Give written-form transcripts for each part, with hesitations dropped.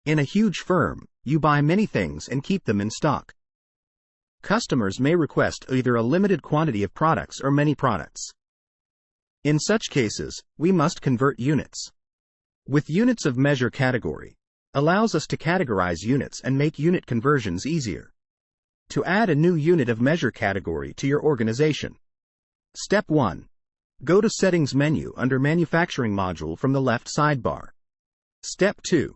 In a huge firm, you buy many things and keep them in stock. Customers may request either a limited quantity of products or many products. In such cases, we must convert units. With units of measure category, allows us to categorize units and make unit conversions easier. To add a new unit of measure category to your organization. Step 1. Go to Settings menu under Manufacturing module from the left sidebar. Step 2.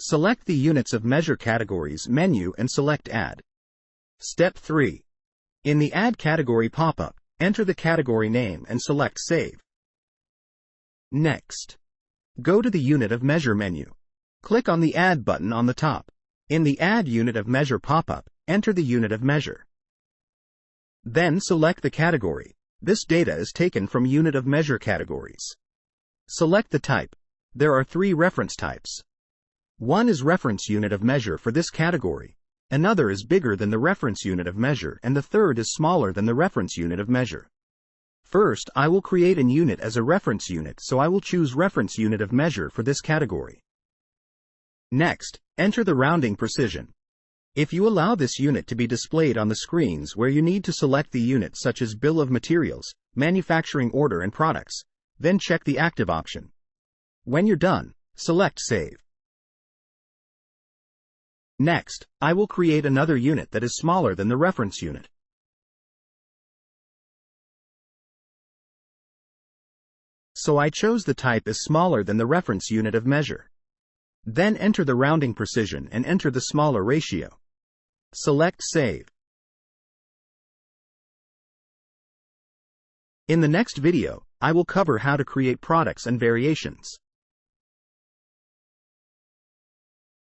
Select the Units of Measure Categories menu and select Add. Step 3. In the Add Category pop-up, enter the category name and select Save. Next, go to the Unit of Measure menu. Click on the Add button on the top. In the Add Unit of Measure pop-up, enter the unit of measure. Then select the category. This data is taken from Unit of Measure categories. Select the type. There are 3 reference types. One is reference unit of measure for this category, another is bigger than the reference unit of measure, and the third is smaller than the reference unit of measure. First, I will create an unit as a reference unit, so I will choose reference unit of measure for this category. Next, enter the rounding precision. If you allow this unit to be displayed on the screens where you need to select the unit such as bill of materials, manufacturing order and products, then check the active option. When you're done, select Save. Next, I will create another unit that is smaller than the reference unit. So I chose the type as smaller than the reference unit of measure. Then enter the rounding precision and enter the smaller ratio. Select Save. In the next video, I will cover how to create products and variations.